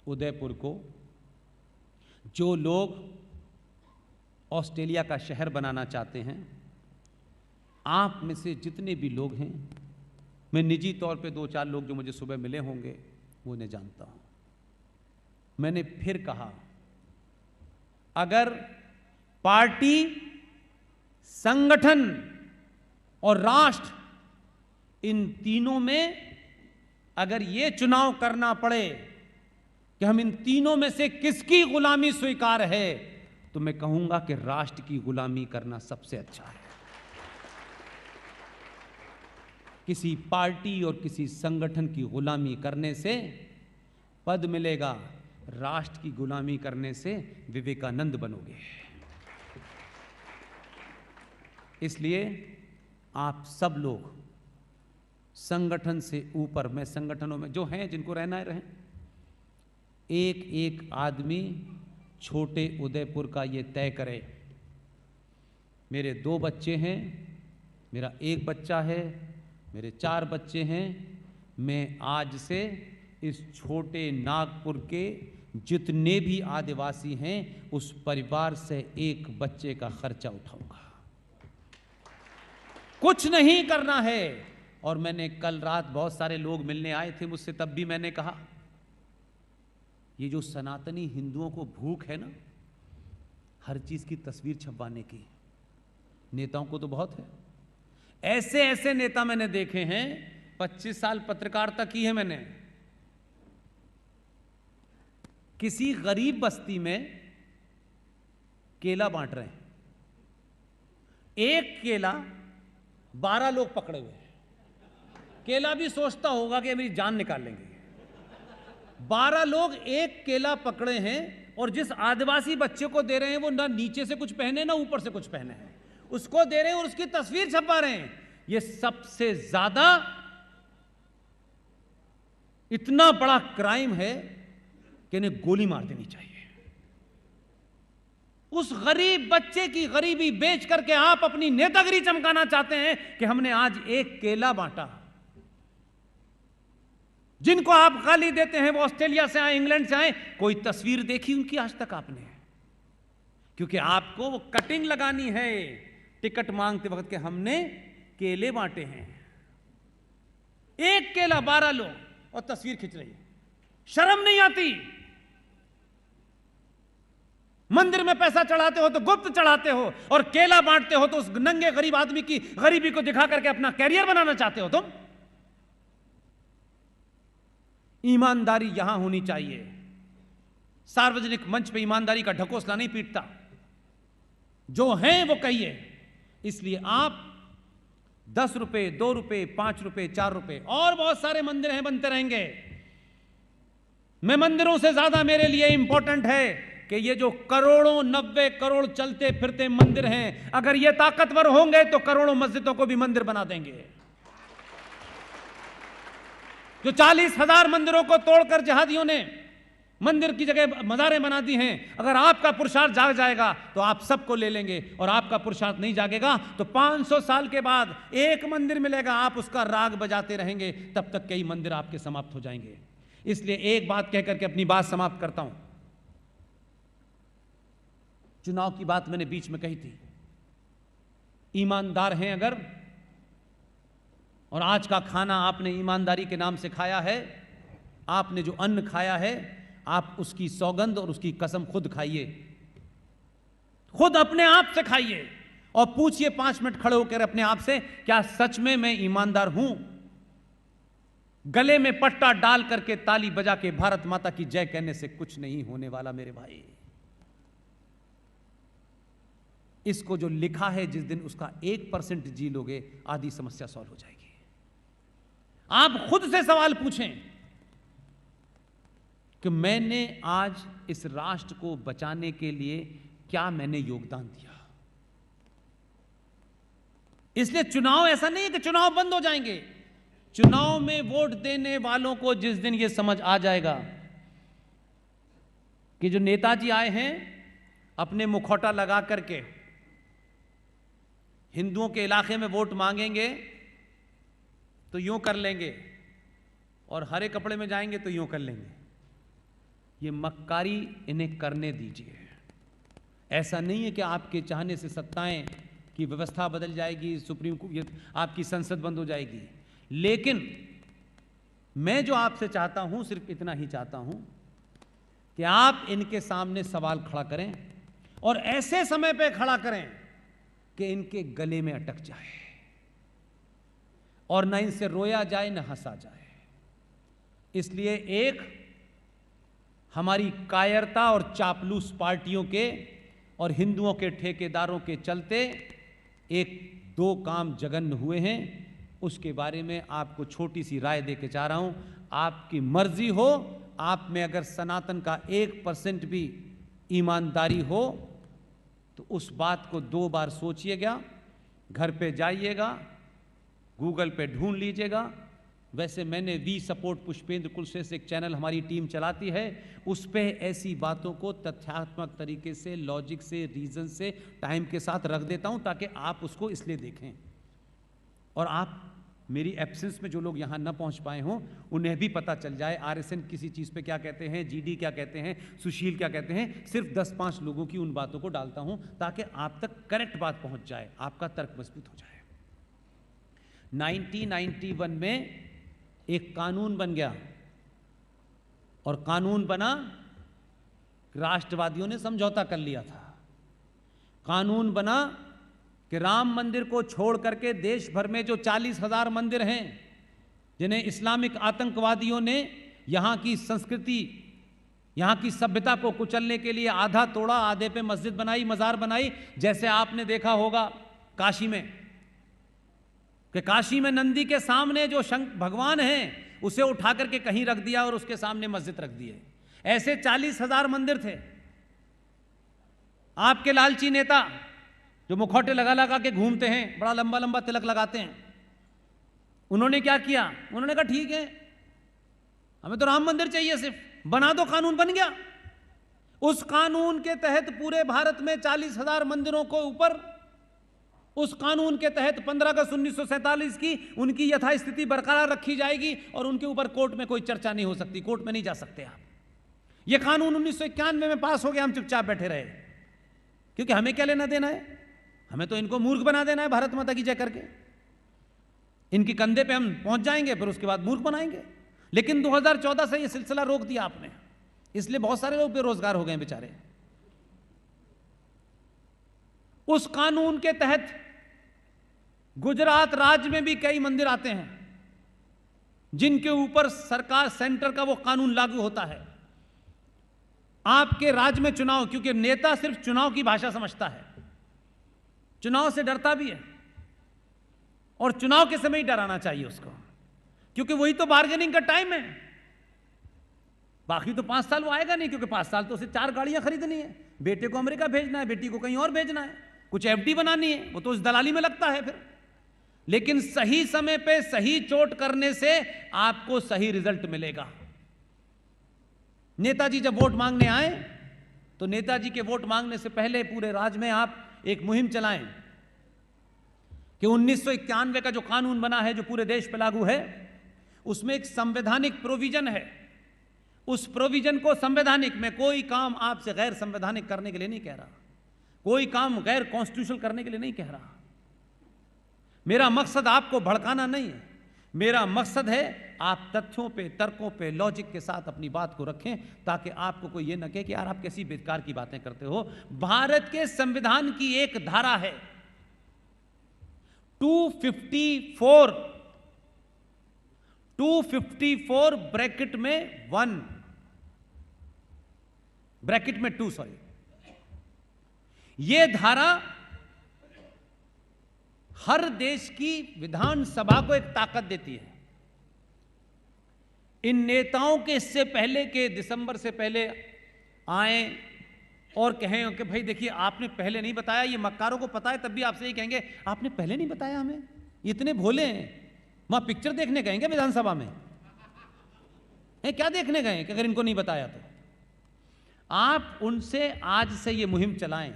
उदयपुर को जो लोग ऑस्ट्रेलिया का शहर बनाना चाहते हैं, आप में से जितने भी लोग हैं, मैं निजी तौर पे 2-4 लोग जो मुझे सुबह मिले होंगे वो उन्हें जानता हूं। मैंने फिर कहा, अगर पार्टी, संगठन और राष्ट्र, इन तीनों में अगर ये चुनाव करना पड़े कि हम इन तीनों में से किसकी गुलामी स्वीकार है, तो मैं कहूंगा कि राष्ट्र की गुलामी करना सबसे अच्छा है। किसी पार्टी और किसी संगठन की गुलामी करने से पद मिलेगा, राष्ट्र की गुलामी करने से विवेकानंद बनोगे। इसलिए आप सब लोग संगठन से ऊपर, मैं संगठनों में जो हैं जिनको रहना है रहें, एक एक आदमी छोटे उदयपुर का ये तय करे। मेरे 2 बच्चे हैं, मेरा 1 बच्चा है, मेरे 4 बच्चे हैं। मैं आज से इस छोटे नागपुर के जितने भी आदिवासी हैं उस परिवार से 1 बच्चे का खर्चा उठाऊंगा। कुछ नहीं करना है। और मैंने कल रात बहुत सारे लोग मिलने आए थे मुझसे, तब भी मैंने कहा, ये जो सनातनी हिंदुओं को भूख है ना हर चीज की तस्वीर छपवाने की, नेताओं को तो बहुत है। ऐसे ऐसे नेता मैंने देखे हैं, 25 साल पत्रकारिता की है मैंने। किसी गरीब बस्ती में केला बांट रहे हैं, एक केला 12 लोग पकड़े हुए हैं। केला भी सोचता होगा कि मेरी जान निकाल लेंगे। 12 लोग एक केला पकड़े हैं और जिस आदिवासी बच्चे को दे रहे हैं वो ना नीचे से कुछ पहने ना ऊपर से कुछ पहने हैं, उसको दे रहे हैं और उसकी तस्वीर छपवा रहे हैं। ये सबसे ज्यादा इतना बड़ा क्राइम है कि इन्हें गोली मार देनी चाहिए। उस गरीब बच्चे की गरीबी बेच करके आप अपनी नेतागिरी चमकाना चाहते हैं कि हमने आज एक केला बांटा। जिनको आप गाली देते हैं वो ऑस्ट्रेलिया से आए, इंग्लैंड से आए, कोई तस्वीर देखी उनकी आज तक आपने? क्योंकि आपको वो कटिंग लगानी है टिकट मांगते वक्त के हमने केले बांटे हैं। एक केला 12 लोग और तस्वीर खिंच रही है। शर्म नहीं आती? मंदिर में पैसा चढ़ाते हो तो गुप्त चढ़ाते हो और केला बांटते हो तो उस नंगे गरीब आदमी की गरीबी को दिखा करके अपना कैरियर बनाना चाहते हो तुम। ईमानदारी यहां होनी चाहिए। सार्वजनिक मंच पे ईमानदारी का ढकोसला नहीं पीटता, जो हैं वो कहिए। इसलिए आप 10 रुपए, 2 रुपए, 5 रुपए, 4 रुपए, और बहुत सारे मंदिर हैं, बनते रहेंगे। मैं मंदिरों से ज्यादा मेरे लिए इंपॉर्टेंट है कि ये जो करोड़ों 90 करोड़ चलते फिरते मंदिर हैं, अगर ये ताकतवर होंगे तो करोड़ों मस्जिदों को भी मंदिर बना देंगे। जो 40,000 मंदिरों को तोड़कर जिहादियों ने मंदिर की जगह मज़ारें बना दी हैं, अगर आपका पुरुषार्थ जाग जाएगा तो आप सबको ले लेंगे, और आपका पुरुषार्थ नहीं जागेगा तो 500 साल के बाद एक मंदिर मिलेगा, आप उसका राग बजाते रहेंगे, तब तक कई मंदिर आपके समाप्त हो जाएंगे। इसलिए एक बात कहकर के अपनी बात समाप्त करता हूं। चुनाव की बात मैंने बीच में कही थी। ईमानदार हैं अगर, और आज का खाना आपने ईमानदारी के नाम से खाया है, आपने जो अन्न खाया है आप उसकी सौगंध और उसकी कसम खुद खाइए, खुद अपने आप से खाइए और पूछिए 5 मिनट खड़े होकर अपने आप से, क्या सच में मैं ईमानदार हूं? गले में पट्टा डाल करके ताली बजा के भारत माता की जय कहने से कुछ नहीं होने वाला मेरे भाई। इसको जो लिखा है, जिस दिन उसका 1% जी लोगे, आधी समस्या सॉल्व हो जाएगी। आप खुद से सवाल पूछें कि मैंने आज इस राष्ट्र को बचाने के लिए क्या मैंने योगदान दिया। इसलिए चुनाव ऐसा नहीं है कि चुनाव बंद हो जाएंगे। चुनाव में वोट देने वालों को जिस दिन यह समझ आ जाएगा कि जो नेताजी आए हैं अपने मुखौटा लगा करके हिंदुओं के इलाके में वोट मांगेंगे तो यूं कर लेंगे, और हरे कपड़े में जाएंगे तो यूं कर लेंगे। ये मक्कारी इन्हें करने दीजिए। ऐसा नहीं है कि आपके चाहने से सत्ताएं की व्यवस्था बदल जाएगी, सुप्रीम कोर्ट, आपकी संसद बंद हो जाएगी। लेकिन मैं जो आपसे चाहता हूं सिर्फ इतना ही चाहता हूं कि आप इनके सामने सवाल खड़ा करें और ऐसे समय पे खड़ा करें कि इनके गले में अटक जाए और न इनसे रोया जाए न हंसा जाए। इसलिए एक हमारी कायरता और चापलूस पार्टियों के और हिंदुओं के ठेकेदारों के चलते एक दो काम जघन्य हुए हैं, उसके बारे में आपको छोटी सी राय देके चाह रहा हूं। आपकी मर्जी हो, आप में अगर सनातन का 1% भी ईमानदारी हो तो उस बात को 2 बार सोचिएगा, घर पे जाइएगा, गूगल पे ढूंढ लीजिएगा। वैसे मैंने वी सपोर्ट पुष्पेंद्र कुलश्रेष्ठ एक चैनल हमारी टीम चलाती है, उस पे ऐसी बातों को तथ्यात्मक तरीके से, लॉजिक से, रीजन से, टाइम के साथ रख देता हूं ताकि आप उसको इसलिए देखें। और आप मेरी एब्सेंस में जो लोग यहां ना पहुंच पाए हों उन्हें भी पता चल जाए आरएसएन किसी चीज पे क्या कहते हैं, जीडी क्या कहते हैं, सुशील क्या कहते हैं। सिर्फ 10-5 लोगों की उन बातों को डालता हूं ताकि आप तक करेक्ट बात पहुंच जाए, आपका तर्क मजबूत हो जाए। 1991 में एक कानून बन गया और कानून बना, राष्ट्रवादियों ने समझौता कर लिया था। कानून बना कि राम मंदिर को छोड़ करके देश भर में जो 40,000 मंदिर हैं जिन्हें इस्लामिक आतंकवादियों ने यहां की संस्कृति, यहां की सभ्यता को कुचलने के लिए आधा तोड़ा, आधे पे मस्जिद बनाई, मजार बनाई। जैसे आपने देखा होगा काशी में, कि काशी में नंदी के सामने जो भगवान हैं उसे उठा करके कहीं रख दिया और उसके सामने मस्जिद रख दिए। ऐसे 40,000 मंदिर थे। आपके लालची नेता जो मुखौटे लगा लगा के घूमते हैं, बड़ा लंबा लंबा तिलक लगाते हैं, उन्होंने क्या किया? उन्होंने कहा ठीक है, हमें तो राम मंदिर चाहिए, सिर्फ बना दो। कानून बन गया। उस कानून के तहत पूरे भारत में 40,000 मंदिरों को ऊपर, उस कानून के तहत 15 अगस्त 1947 की उनकी यथास्थिति बरकरार रखी जाएगी और उनके ऊपर कोर्ट में कोई चर्चा नहीं हो सकती, कोर्ट में नहीं जा सकते आप। यह कानून 1991 में पास हो गया, हम चुपचाप बैठे रहे, क्योंकि हमें क्या लेना देना है, हमें तो इनको मूर्ख बना देना है भारत माता की जय करके। इनके कंधे पे हम पहुंच जाएंगे, फिर उसके बाद मूर्ख बनाएंगे। लेकिन 2014 से यह सिलसिला रोक दिया आपने, इसलिए बहुत सारे लोग बेरोजगार हो गए बेचारे। उस कानून के तहत गुजरात राज्य में भी कई मंदिर आते हैं जिनके ऊपर सरकार, सेंटर का वो कानून लागू होता है। आपके राज्य में चुनाव, क्योंकि नेता सिर्फ चुनाव की भाषा समझता है, चुनाव से डरता भी है, और चुनाव के समय ही डराना चाहिए उसको, क्योंकि वही तो बार्गेनिंग का टाइम है। बाकी तो 5 साल वो आएगा नहीं, क्योंकि 5 साल तो उसे 4 गाड़ियां खरीदनी है, बेटे को अमेरिका भेजना है, बेटी को कहीं और भेजना है, कुछ एफडी बनानी है, वो तो उस दलाली में लगता है फिर। लेकिन सही समय पे सही चोट करने से आपको सही रिजल्ट मिलेगा। नेताजी जब वोट मांगने आए तो नेताजी के वोट मांगने से पहले पूरे राज्य में आप एक मुहिम चलाएं कि 1991 का जो कानून बना है, जो पूरे देश पे लागू है, उसमें एक संवैधानिक प्रोविजन है। उस प्रोविजन को, संवैधानिक में कोई काम आपसे गैर संवैधानिक करने के लिए नहीं कह रहा, कोई काम गैर कॉन्स्टिट्यूशनल करने के लिए नहीं कह रहा। मेरा मकसद आपको भड़काना नहीं है, मेरा मकसद है आप तथ्यों पे, तर्कों पे, लॉजिक के साथ अपनी बात को रखें, ताकि आपको कोई ये न कहे कि यार आप कैसी बेकार की बातें करते हो। भारत के संविधान की एक धारा है 254 ब्रैकेट में 1 ब्रैकेट में 2, सॉरी, यह धारा हर देश की विधानसभा को एक ताकत देती है। इन नेताओं के इससे पहले के दिसंबर से पहले आए और कहें कि भाई देखिए आपने पहले नहीं बताया, ये मक्कारों को पता है, तब भी आपसे ये कहेंगे आपने पहले नहीं बताया हमें, इतने भोले हैं। वहां पिक्चर देखने गएंगे विधानसभा में, क्या देखने गए कि अगर इनको नहीं बताया तो। आप उनसे आज से ये मुहिम चलाएं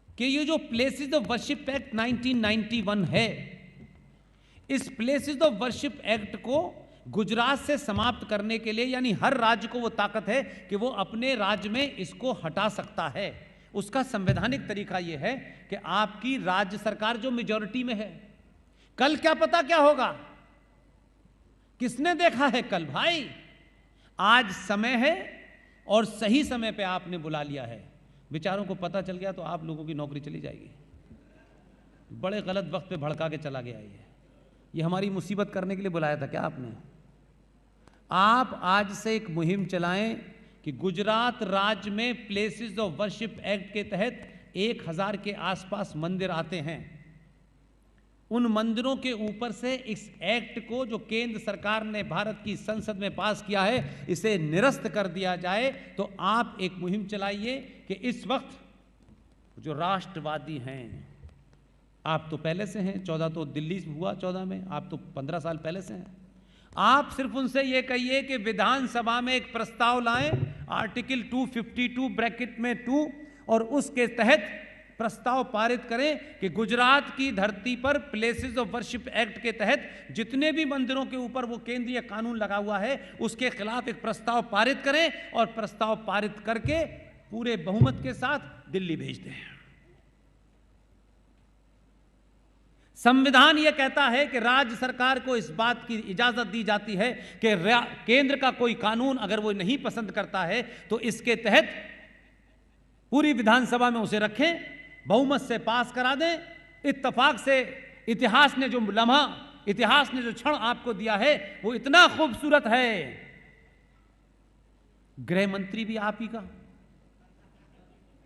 कि ये जो प्लेसेस ऑफ वर्शिप एक्ट 1991 है, इस प्लेसेस ऑफ वर्शिप एक्ट को गुजरात से समाप्त करने के लिए, यानी हर राज्य को वो ताकत है कि वो अपने राज्य में इसको हटा सकता है। उसका संवैधानिक तरीका ये है कि आपकी राज्य सरकार जो मेजॉरिटी में है, कल क्या पता क्या होगा, किसने देखा है कल भाई। आज समय है और सही समय पे आपने बुला लिया है। विचारों को पता चल गया तो आप लोगों की नौकरी चली जाएगी। बड़े गलत वक्त पे भड़का के चला गया ये हमारी मुसीबत करने के लिए बुलाया था क्या आपने? आप आज से एक मुहिम चलाएं कि गुजरात राज्य में प्लेसेस ऑफ वर्शिप एक्ट के तहत 1000 के आसपास मंदिर आते हैं। उन मंदिरों के ऊपर से इस एक्ट को जो केंद्र सरकार ने भारत की संसद में पास किया है, इसे निरस्त कर दिया जाए। तो आप एक मुहिम चलाइए कि इस वक्त जो राष्ट्रवादी हैं, आप तो पहले से हैं, 14 तो दिल्ली हुआ 14 में, आप तो 15 साल पहले से हैं। आप सिर्फ उनसे यह कहिए कि विधानसभा में एक प्रस्ताव लाएं, आर्टिकल 252 ब्रैकेट में 2, और उसके तहत प्रस्ताव पारित करें कि गुजरात की धरती पर प्लेसेस ऑफ वर्शिप एक्ट के तहत जितने भी मंदिरों के ऊपर वो केंद्रीय कानून लगा हुआ है, उसके खिलाफ एक प्रस्ताव पारित करें और प्रस्ताव पारित करके पूरे बहुमत के साथ दिल्ली भेज दें। संविधान यह कहता है कि राज्य सरकार को इस बात की इजाजत दी जाती है कि केंद्र का कोई कानून अगर वो नहीं पसंद करता है तो इसके तहत पूरी विधानसभा में उसे रखें, बहुमत से पास करा दें। इत्तेफाक से इतिहास ने जो लम्हा, इतिहास ने जो क्षण आपको दिया है वो इतना खूबसूरत है। गृह मंत्री भी आप ही का,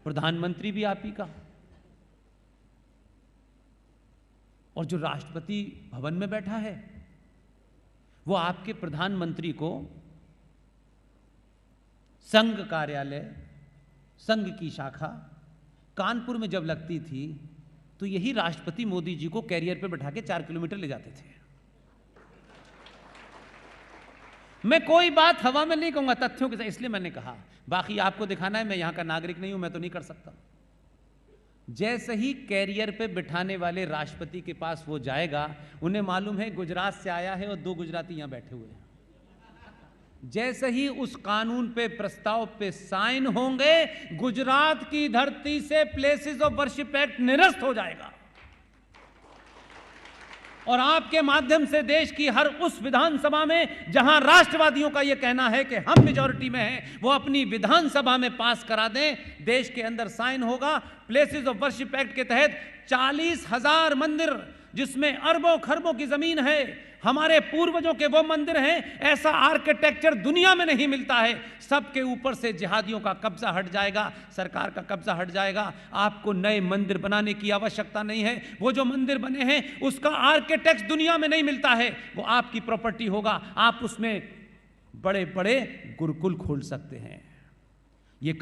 प्रधानमंत्री भी आप ही का, और जो राष्ट्रपति भवन में बैठा है वो आपके प्रधानमंत्री को संघ कार्यालय, संघ की शाखा कानपुर में जब लगती थी तो यही राष्ट्रपति मोदी जी को कैरियर पे बैठा के 4 किलोमीटर ले जाते थे। मैं कोई बात हवा में नहीं कहूंगा, तथ्यों के साथ, इसलिए मैंने कहा। बाकी आपको दिखाना है मैं यहां का नागरिक नहीं हूं, मैं तो नहीं कर सकता। जैसे ही कैरियर पे बिठाने वाले राष्ट्रपति के पास वो जाएगा, उन्हें मालूम है गुजरात से आया है और 2 गुजराती यहां बैठे हुए हैं। जैसे ही उस कानून पे, प्रस्ताव पे साइन होंगे, गुजरात की धरती से प्लेसेस ऑफ वर्शिप एक्ट निरस्त हो जाएगा। और आपके माध्यम से देश की हर उस विधानसभा में जहां राष्ट्रवादियों का यह कहना है कि हम मेजॉरिटी में हैं, वो अपनी विधानसभा में पास करा दें। देश के अंदर साइन होगा। प्लेसेस ऑफ वर्शिप एक्ट के तहत 40,000 मंदिर, जिसमें अरबों खरबों की जमीन है, हमारे पूर्वजों के वो मंदिर हैं। ऐसा आर्किटेक्चर दुनिया में नहीं मिलता है। सबके ऊपर से जिहादियों का कब्जा हट जाएगा, सरकार का कब्जा हट जाएगा। आपको नए मंदिर बनाने की आवश्यकता नहीं है। वो जो मंदिर बने हैं उसका आर्किटेक्ट दुनिया में नहीं मिलता है, वो आपकी प्रॉपर्टी होगा। आप उसमें बड़े बड़े गुरुकुल खोल सकते हैं।